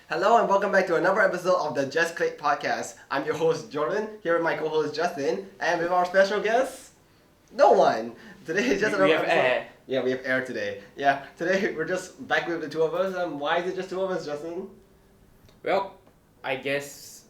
Hello and welcome back to another episode of the Just Click podcast. I'm your host Jordan, here with my co-host Justin, and with our special guest, no one. Today is just We another have episode. air. Yeah, we have air today. Yeah, today we're just back with the two of us. Why is it just two of us, Justin? Well, I guess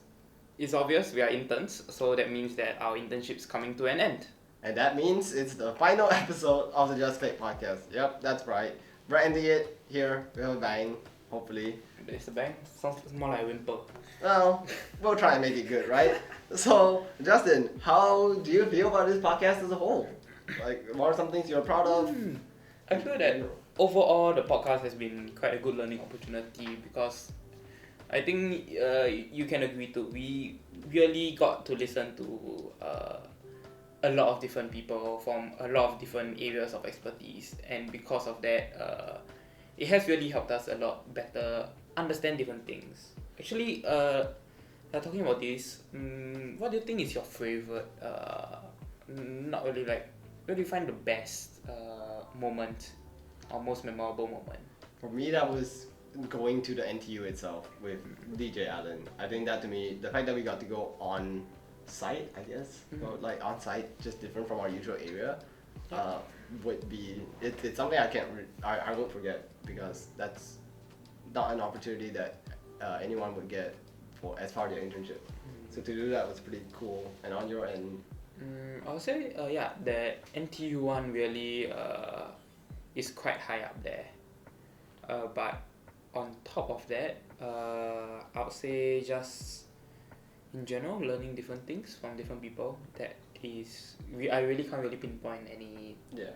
it's obvious we are interns, so that means that our internship's coming to an end. And that means it's the final episode of the Just Click podcast. Yep, that's right. We're ending it here with a bang, hopefully. It's a bang. Sounds more like a whimper. Well, we'll try and make it good, right? So, Justin, how do you feel about this podcast as a whole? Like, what are some things you're proud of? I feel that overall the podcast has been quite a good learning opportunity because I think you can agree to we really got to listen to a lot of different people from a lot of different areas of expertise, and because of that it has really helped us a lot better understand different things. Actually, talking about this, what do you think is your favorite? Not really like. Where do you find the best moment or most memorable moment? For me, that was going to the NTU itself with DJ Allen. I think that to me, the fact that we got to go on site, I guess, or like on site, just different from our usual area, would be it's something I won't forget, because that's not an opportunity that anyone would get for as part of their internship. So to do that was pretty cool. And on your end, I'll say the NTU one really is quite high up there. But on top of that, I would say just in general learning different things from different people. That is, I really can't really pinpoint any yeah.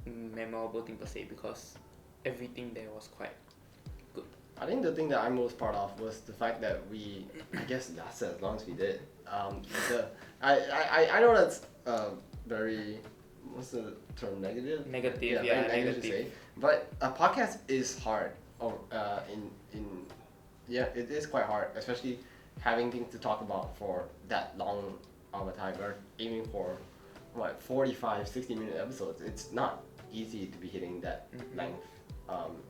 memorable thing per se, because everything there was quite good. I think the thing that I'm most proud of was the fact that we, I guess, lasted as long as we did. I know that's very, what's the term, negative? Negative, Very yeah, negative to say. But a podcast is hard. It is quite hard, especially having things to talk about for that long of a time. We're aiming for, 45, 60-minute episodes. It's not easy to be hitting that length.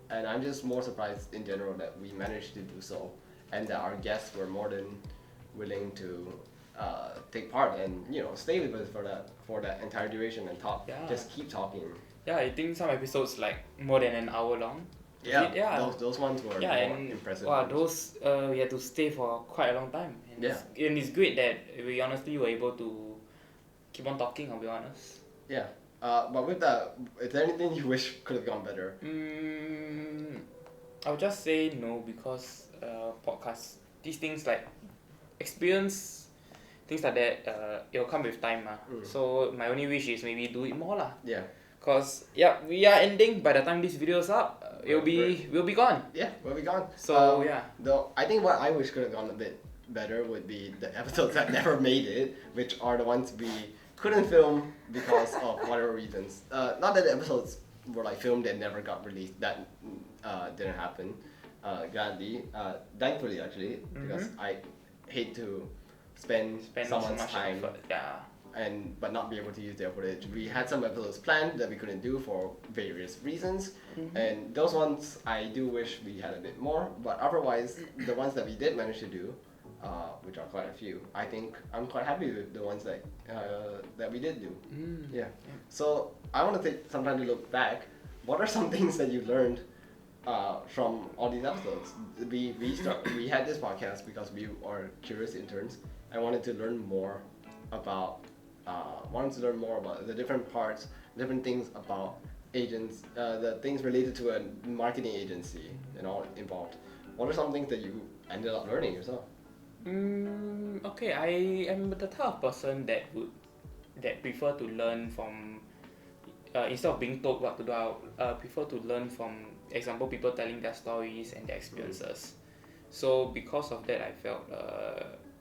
And I'm just more surprised in general that we managed to do so, and that our guests were more than willing to take part and stay with us for that entire duration and talk. Yeah. Just keep talking. Yeah, I think some episodes like more than an hour long. Yeah. Those ones were more and impressive. wow, those we had to stay for quite a long time. And it's great that we honestly were able to keep on talking, I'll be honest. Yeah. But with that, is there anything you wish could have gone better? I would just say no, because podcasts, these things like experience, things like that, it'll come with time. So my only wish is maybe do it more. Yeah. Because we are ending by the time this video is up, we'll be gone. Yeah, we'll be gone. So Though I think what I wish could have gone a bit better would be the episodes that never made it, which are the ones we couldn't film because of whatever reasons. Not that the episodes were like filmed and never got released. That didn't happen. Gladly, thankfully actually, because I hate to spend someone's so much time effort. but not be able to use their footage. We had some episodes planned that we couldn't do for various reasons, and those ones I do wish we had a bit more. But otherwise, the ones that we did manage to do, which are quite a few, I think I'm quite happy with the ones that we did do. Yeah. So I want to take some time to look back. What are some things that you learned from all these episodes? We had this podcast because we are curious interns. I wanted to learn more about the different parts, different things about agents, the things related to a marketing agency and all involved. What are some things that you ended up learning yourself? Okay, I am the type of person that prefer to learn from instead of being told what to do. I prefer to learn from example, people telling their stories and their experiences. So because of that, I felt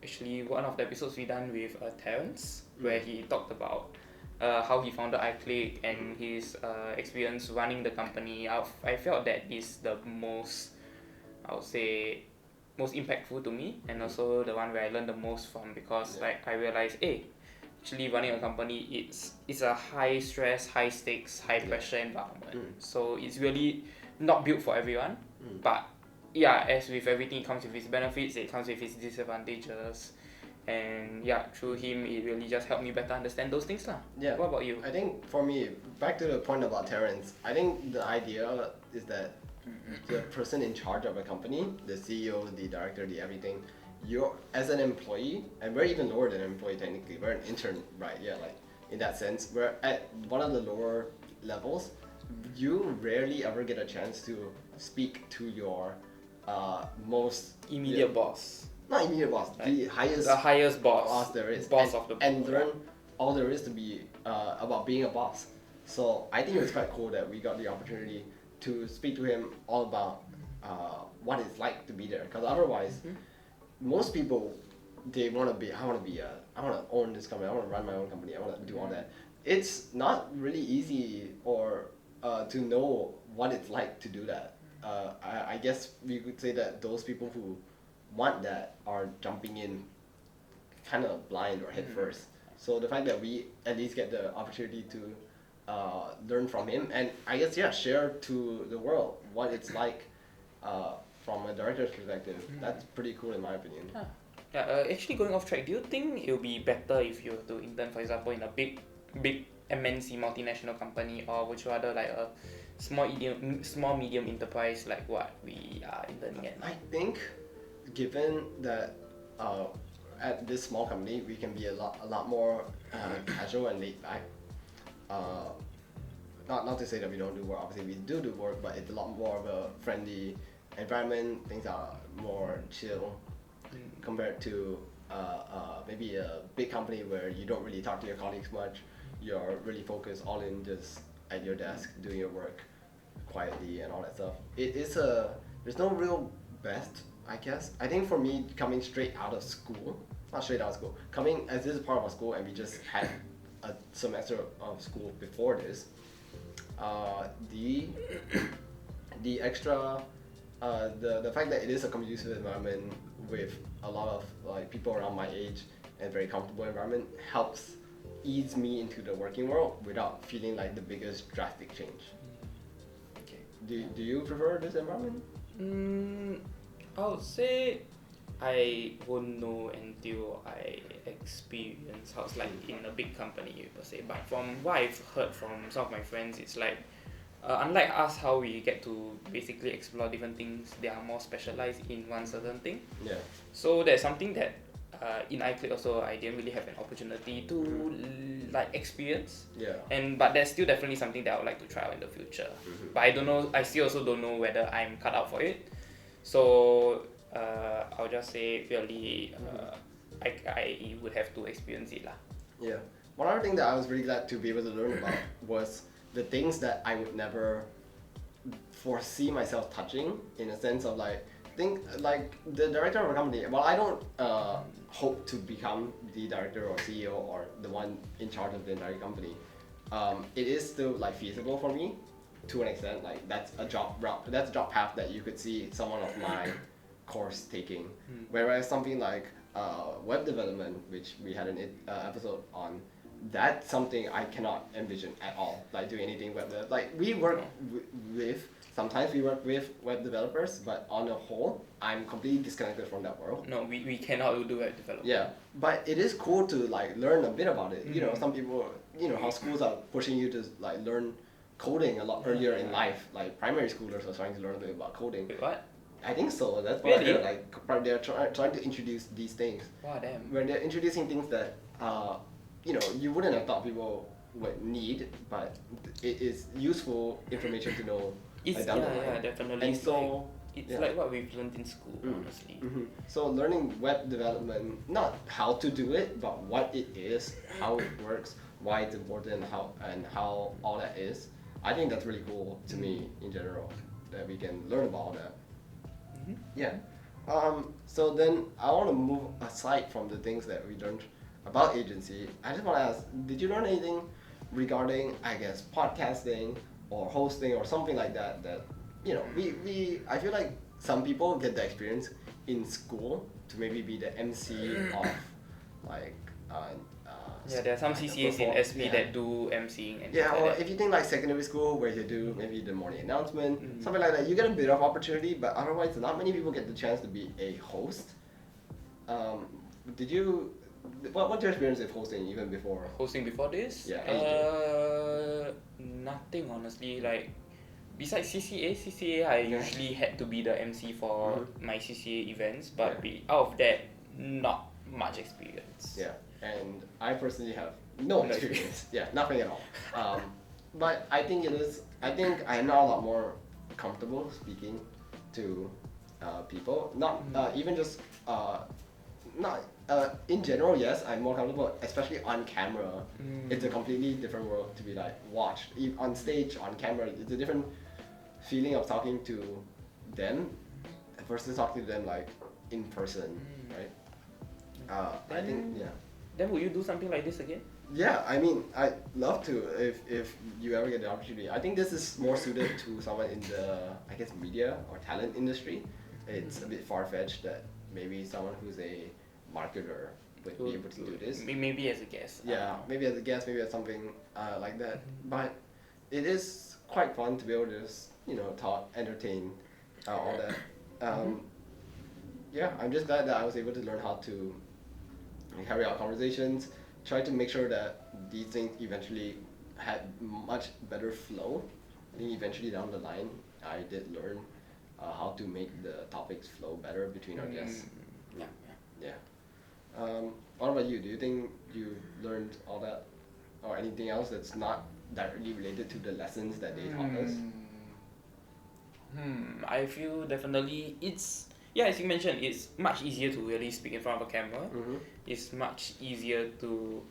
actually one of the episodes we done with Terrence, where he talked about how he founded iClick and his experience running the company. I felt that is the most, I would say, most impactful to me, and also the one where I learned the most from, because like I realized, actually running a company, it's a high stress, high stakes, high pressure environment. So it's really not built for everyone, but yeah, as with everything, it comes with its benefits, it comes with its disadvantages, and yeah, through him, it really just helped me better understand those things lah. Yeah. What about you? I think for me, back to the point about Terrence, I think the idea is that the person in charge of a company, the CEO, the director, the everything, you're as an employee, and we're even lower than an employee technically. We're an intern, right? Yeah, like in that sense, we're at one of the lower levels. You rarely ever get a chance to speak to your most Immediate boss. not immediate boss, the highest boss there is, boss of the and learn all there is to be about being a boss. So I think it was quite cool that we got the opportunity to speak to him all about what it's like to be there. Because otherwise, most people they want to be. I want to own this company. I want to run my own company. I want to do all that. It's not really easy or to know what it's like to do that. I guess we could say that those people who want that are jumping in kind of blind or head first. So the fact that we at least get the opportunity to learn from him and I guess share to the world what it's like from a director's perspective. That's pretty cool in my opinion. Actually going off track, do you think it'll be better if you were to intern, for example, in a big MNC multinational company, or would you rather like a small medium enterprise like what we are interning at now? I think given that at this small company we can be a lot more casual and laid back. Not to say that we don't do work, obviously we do work, but it's a lot more of a friendly environment. Things are more chill compared to maybe a big company where you don't really talk to your colleagues much. You're really focused all in just at your desk doing your work quietly and all that stuff. There's no real best, I guess. I think for me, coming straight out of school, not straight out of school, coming as this is part of our school and we just had a semester of school before this, the extra, the fact that it is a conducive environment with a lot of like people around my age and very comfortable environment helps ease me into the working world without feeling like the biggest drastic change. Okay. Do you prefer this environment? I would say I won't know until I experience how it's like in a big company per se. But from what I've heard from some of my friends, it's like unlike us, how we get to basically explore different things, they are more specialized in one certain thing. Yeah. So there's something that in iClick also I didn't really have an opportunity to like experience. Yeah. But there's still definitely something that I would like to try out in the future. But I don't know. I still also don't know whether I'm cut out for it. So I'll just say purely I would have to experience it lah. Yeah. One other thing that I was really glad to be able to learn about was the things that I would never foresee myself touching, in a sense of like the director of a company. Well, I don't hope to become the director or CEO or the one in charge of the entire company. It is still like feasible for me to an extent. Like that's a job path that you could see someone of my course taking. Whereas something like web development, which we had an episode on, that's something I cannot envision at all. Like doing anything web dev. Like we work sometimes we work with web developers, but on the whole, I'm completely disconnected from that world. No, we cannot do web development. Yeah, but it is cool to like learn a bit about it. You know, some people, how schools are pushing you to like learn coding a lot earlier in life. Like primary schoolers are trying to learn a bit about coding. Wait, what? I think so. That's what Really? I heard. Like they're trying to introduce these things. Wow, damn. When they're introducing things that you wouldn't have thought people would need, but it is useful information to know. It's down the line. definitely. And so it's like what we've learned in school, honestly. So learning web development, not how to do it, but what it is, how it works, why it's important, how all that is. I think that's really cool to me in general, that we can learn about all that. Yeah. So then I want to move aside from the things that we learned about agency. I just want to ask, did you learn anything regarding, I guess, podcasting or hosting or something like that I feel like some people get the experience in school to maybe be the MC of like Yeah, there are some like CCAs in SP that do emceeing and yeah, things or like that. if you think like secondary school where you do maybe the morning announcement, Mm. something like that, you get a bit of opportunity, but otherwise not many people get the chance to be a host. Um, did you, what's your experience with hosting even before? Hosting before this? Yeah, anything. Nothing honestly. Like besides CCA, I usually had to be the MC for my CCA events, but out of that, not much experience. Yeah, and I personally have no experience. Yeah, nothing at all. But I think it is. I think I'm now a lot more comfortable speaking to people. Not even just not in general. Yes, I'm more comfortable, especially on camera. It's a completely different world to be like watched on stage, on camera. It's a different feeling of talking to them versus talking to them like in person, right? I think Then would you do something like this again? Yeah, I mean, I'd love to if you ever get the opportunity. I think this is more suited to someone in the, I guess, media or talent industry. It's a bit far-fetched that maybe someone who's a marketer would be able to do this. Maybe as a guest. Yeah, maybe as a guest, maybe as something like that. But it is quite fun to be able to just, talk, entertain, all that. Yeah, I'm just glad that I was able to learn how to carry out conversations, try to make sure that these things eventually had much better flow. I think eventually down the line, I did learn how to make the topics flow better between our guests. Yeah. What about you? Do you think you learned all that, or anything else that's not directly related to the lessons that they taught us? I feel definitely as you mentioned, it's much easier to really speak in front of a camera. It's much easier to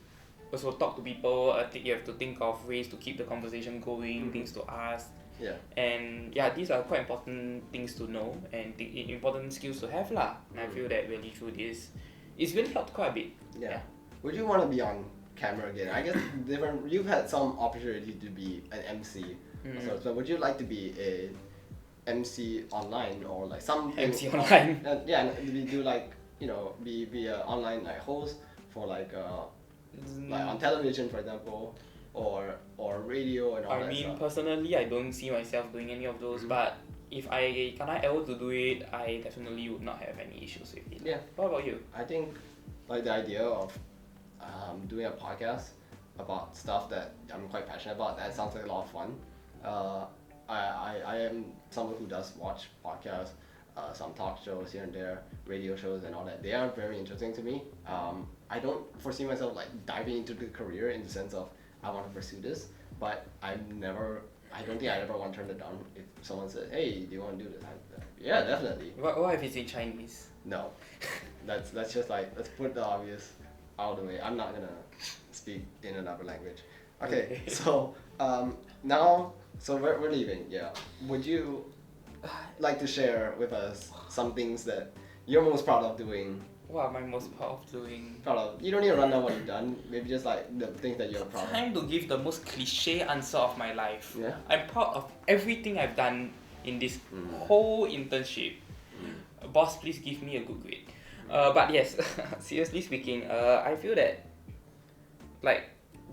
also talk to people. I think you have to think of ways to keep the conversation going, things to ask. Yeah. And these are quite important things to know and important skills to have lah. And I feel that really through this, it's really helped quite a bit. Yeah. Would you want to be on camera again? I guess you've had some opportunity to be an MC. So would you like to be a MC online or like something? MC online. We do like be a online like host for like on television, for example, or radio and all that stuff. Personally, I don't see myself doing any of those, but if I able to do it, I definitely would not have any issues with it. Yeah. What about you? I think like the idea of doing a podcast about stuff that I'm quite passionate about, that sounds like a lot of fun. I am someone who does watch podcasts, some talk shows here and there, radio shows and all that. They are very interesting to me. I don't foresee myself like diving into the career in the sense of I want to pursue this, but I don't think I ever want to turn it down if someone says, hey, do you want to do this? Yeah, definitely. What if it's in Chinese? No, let's just like, let's put the obvious out of the way. I'm not gonna speak in another language. Okay, so now, so we're leaving. Yeah, would you like to share with us some things that you're most proud of doing? What am I most proud of doing? Proud of. You don't need to run down what you've done. Maybe just like the things that you're proud of. Time to give the most cliche answer of my life. Yeah. I'm proud of everything I've done in this whole internship. Boss, please give me a good grade. But yes, seriously speaking, I feel that like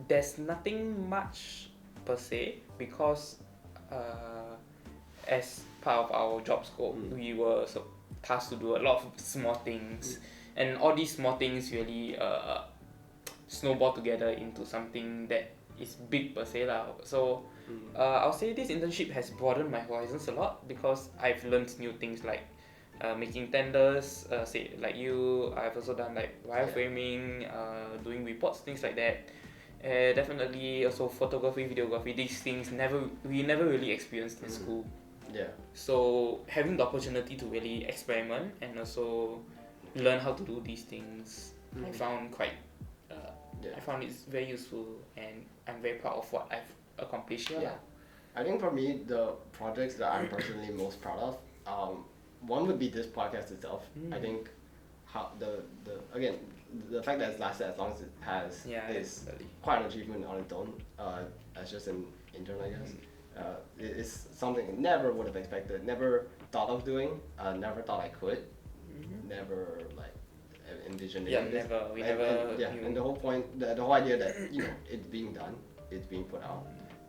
there's nothing much per se because as part of our job scope, we were tasked to do a lot of small things, and all these small things really snowball together into something that is big per se lah. So I'll say this internship has broadened my horizons a lot because I've learned new things like making tenders, say like you. I've also done like wireframing, doing reports, things like that. Definitely also photography, videography. These things we never really experienced in school. Yeah. So having the opportunity to really experiment and also learn how to do these things, I found I found it very useful, and I'm very proud of what I've accomplished here. Yeah. I think for me, the projects that I'm personally most proud of, one would be this podcast itself. I think how the fact that it's lasted as long as it has is quite an achievement on its own. As just an intern, I guess. It is something I never would have expected, never thought of doing, never thought I could, never like envisioned Yeah, doing this. never. We And, never. yeah, knew. and the whole point, the whole idea that it's being done, it's being put out,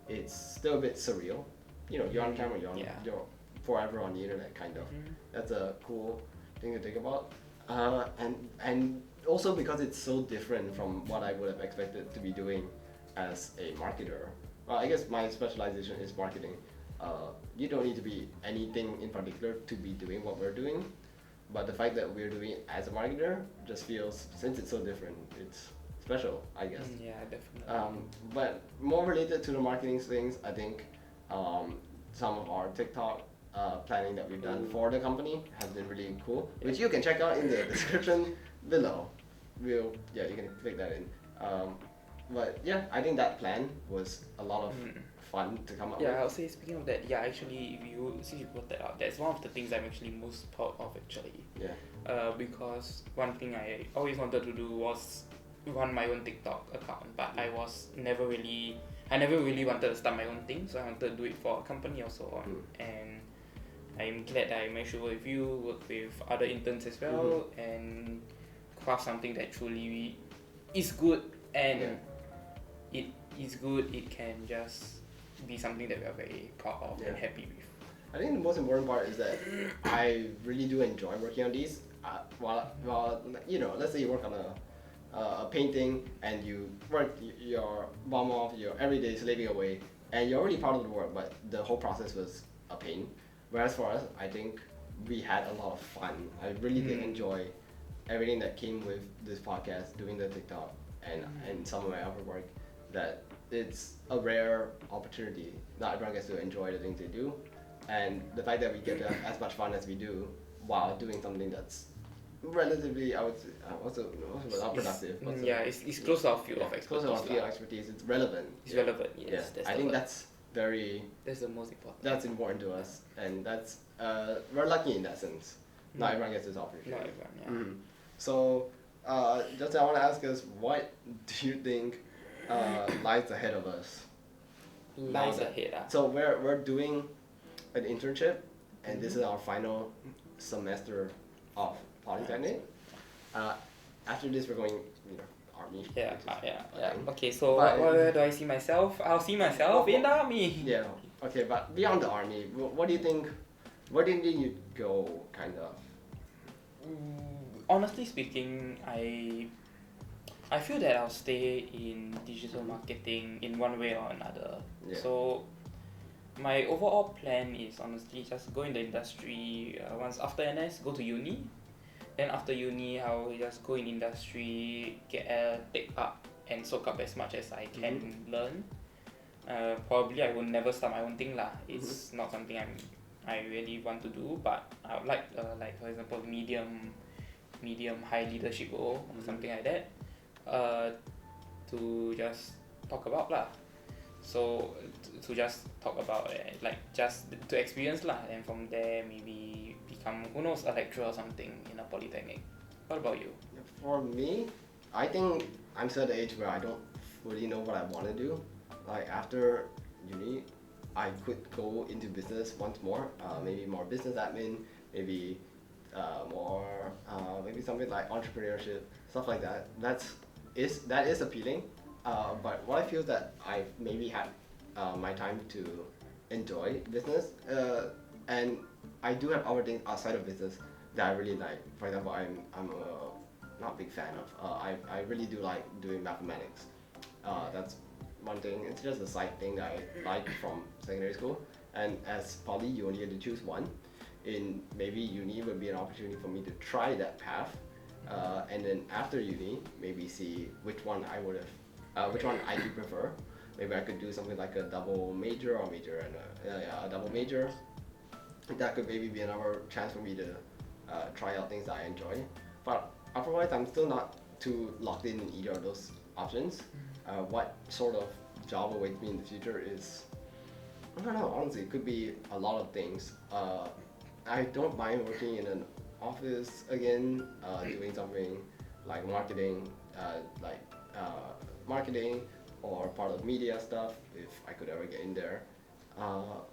it's still a bit surreal. You're on camera, you're forever on the internet, kind of. That's a cool thing to think about. And also because it's so different from what I would have expected to be doing as a marketer. Well, I guess my specialization is marketing. You don't need to be anything in particular to be doing what we're doing, but the fact that we're doing it as a marketer just feels, since it's so different, it's special, I guess. Yeah, definitely. But more related to the marketing things, I think some of our TikTok planning that we've done for the company has been really cool, which you can check out in the description below. You can click that in. But yeah, I think that plan was a lot of fun to come up with. Yeah, I would say speaking of that, yeah, actually, since you brought that up, that's one of the things I'm actually most proud of actually. Yeah. Because one thing I always wanted to do was run my own TikTok account, but I never really wanted to start my own thing, so I wanted to do it for a company or so on. And I'm glad that I managed to work with you, work with other interns as well, and craft something that truly is good, and it is good. It can just be something that we are very proud of and happy with. I think the most important part is that I really do enjoy working on these. While let's say you work on a painting and you work your bum off, you're every day slaving away, and you're already proud of the work, but the whole process was a pain. Whereas for us, I think we had a lot of fun. I really did enjoy everything that came with this podcast, doing the TikTok, and some of my other work. That it's a rare opportunity. Not everyone gets to enjoy the things they do, and the fact that we get to have as much fun as we do while doing something that's relatively, I would say, also not productive. It's close to our field of expertise. Close to our field of expertise. It's relevant. It's relevant. Yes, I think that's very. That's the most important. That's important to us, and that's we're lucky in that sense. Not everyone gets this opportunity. Not everyone, yeah. So, just I want to ask us, what do you think lies ahead of us? Lies ahead. So we're doing an internship, and this is our final semester of Polytechnic. After this, we're going, army. Yeah. Okay, so where do I see myself? I'll see myself in the army. Yeah. Okay, but beyond the army, what do you think? Where do you think you'd go, kind of? Honestly speaking, I feel that I'll stay in digital marketing in one way or another. Yeah. So my overall plan is honestly just go in the industry. Once after NS, go to uni. Then after uni, I'll just go in industry, take up and soak up as much as I can learn. Probably I will never start my own thing lah. It's not something I really want to do, but I would like for example medium high leadership role or something like that. To just talk about lah. So to just talk about just to experience lah, and from there maybe become, who knows, a lecturer or something in a polytechnic. What about you? For me, I think I'm still at the age where I don't fully know what I want to do. Like after uni, I could go into business once more. Maybe more business admin, maybe more maybe something like entrepreneurship, stuff like that. That is appealing. But what I feel is that I've maybe had my time to enjoy business, and I do have other things outside of business that I really like. For example, I'm not a big fan of. I really do like doing mathematics. That's one thing. It's just a side thing that I like from secondary school. And as poly, you only get to choose one. In maybe uni would be an opportunity for me to try that path, and then after uni, maybe see which one I would have, which one I do prefer. Maybe I could do something like a double major or major and a double major. That could maybe be another chance for me to try out things that I enjoy. But otherwise, I'm still not too locked in either of those options. What sort of job awaits me in the future is, I don't know, honestly, it could be a lot of things. I don't mind working in an office again, doing something like marketing, marketing or part of media stuff, if I could ever get in there.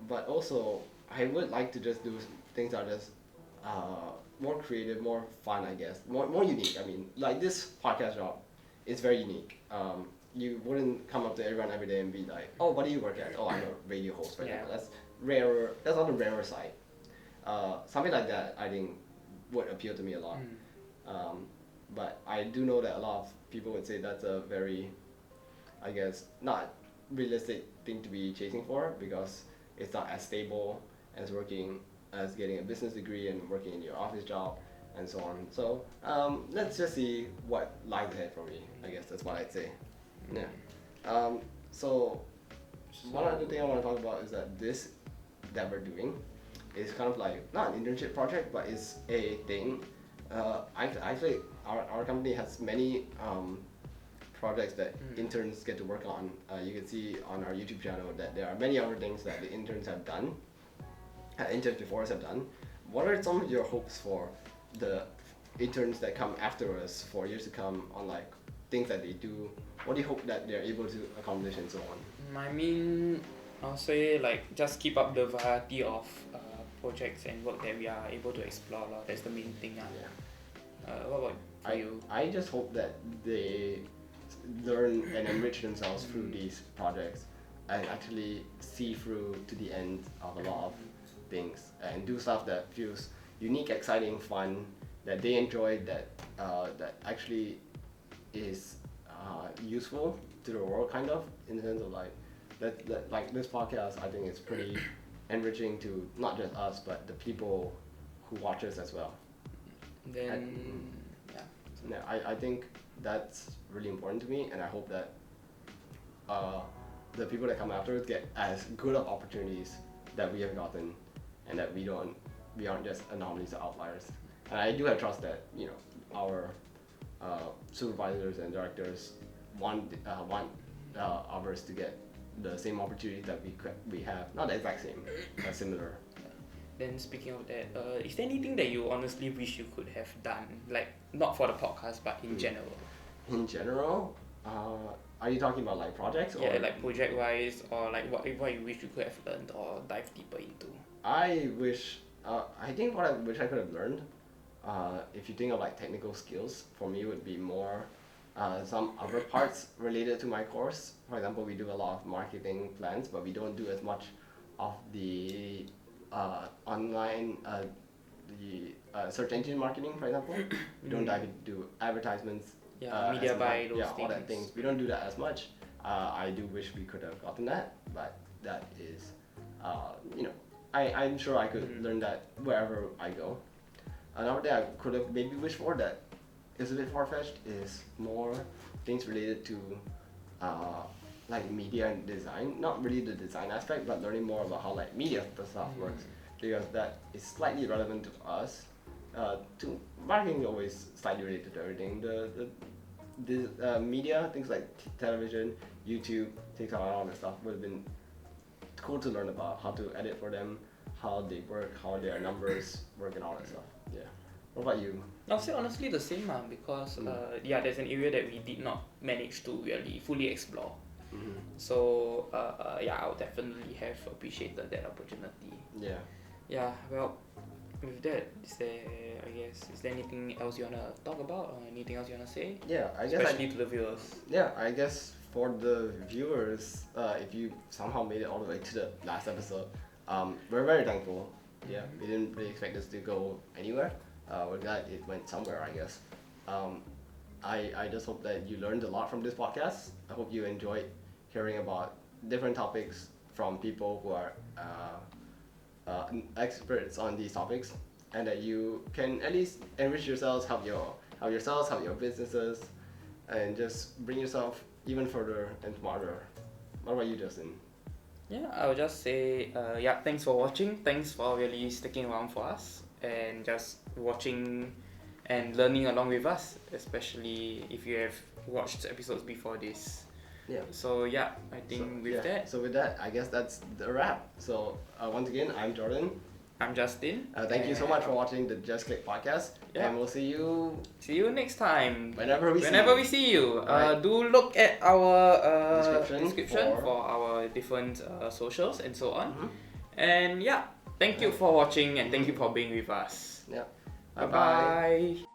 But also, I would like to just do things that are just more creative, more fun, I guess, more unique. I mean, like this podcast job is very unique. You wouldn't come up to everyone every day and be like, "Oh, what do you work at?" "Oh, I'm a radio host." For example, that's rarer. That's on the rarer side. Something like that, I think, would appeal to me a lot. But I do know that a lot of people would say that's a very, I guess, not realistic thing to be chasing for because it's not as stable as working as getting a business degree and working in your office job and so on. So let's just see what lies ahead for me. I guess that's what I'd say. Yeah. So one other thing I want to talk about is that this that we're doing is kind of like not an internship project, but it's a thing. Actually, our company has many projects that interns get to work on. You can see on our YouTube channel that there are many other things that the interns have done, interns before us have done. What are some of your hopes for the interns that come after us for years to come on like things that they do? What do you hope that they're able to accomplish and so on? I mean, I'll say like just keep up the variety of projects and work that we are able to explore. That's the main thing. What about for you? I just hope that they learn and enrich themselves through these projects and actually see through to the end of a lot of things and do stuff that feels unique, exciting, fun, that they enjoy, that actually is useful to the world, kind of, in the sense of like that like this podcast. I think it's pretty enriching to not just us but the people who watch us as well. Then yeah, I think that's really important to me, and I hope that the people that come after us get as good of opportunities that we have gotten, and that we aren't just anomalies or outliers. And I do have trust that our supervisors and directors want others to get the same opportunities that we have, not the exact same, but similar. Then speaking of that, is there anything that you honestly wish you could have done, like not for the podcast but in general? In general, are you talking about like projects? Yeah, like project wise, or like what you wish you could have learned or dive deeper into? I think what I wish I could have learned, if you think of like technical skills, for me would be more some other parts related to my course. For example, we do a lot of marketing plans, but we don't do as much of the online, the search engine marketing, for example. We don't dive into advertisements. Media buy, those all that things. We don't do that as much. I do wish we could have gotten that, but that is, I'm sure I could learn that wherever I go. Another thing I could have maybe wished for that is a bit far-fetched is more things related to like media and design. Not really the design aspect, but learning more about how like media stuff works, because that is slightly relevant to us. To marketing is always slightly related to everything. The media, things like television, YouTube, TikTok, and all that stuff would have been cool to learn about how to edit for them, how they work, how their numbers work, and all that stuff. Yeah. What about you? I'll say honestly the same, because there's an area that we did not manage to really fully explore. So I would definitely have appreciated that opportunity. Yeah. Yeah. Well, with that, is there anything else you wanna talk about, or anything else you wanna say? Yeah, I guess especially to the viewers. Yeah, I guess for the viewers, if you somehow made it all the way to the last episode, we're very thankful. Yeah, we didn't really expect this to go anywhere. We're glad it went somewhere, I guess. I just hope that you learned a lot from this podcast. I hope you enjoyed hearing about different topics from people who are experts on these topics, and that you can at least enrich yourselves, help your businesses, and just bring yourself even further and smarter. What about you, Justin? Yeah, I would just say, thanks for watching. Thanks for really sticking around for us and just watching and learning along with us, especially if you have watched episodes before this. Yeah. So I think So with that, I guess that's the wrap. So once again, I'm Jordan. I'm Justin. Thank you so much for watching the Just Click podcast, and we'll see you next time. Whenever we see you. Right. Do look at our description for our different socials and so on. And thank you for watching, and thank you for being with us. Yeah. Bye Bye bye. bye.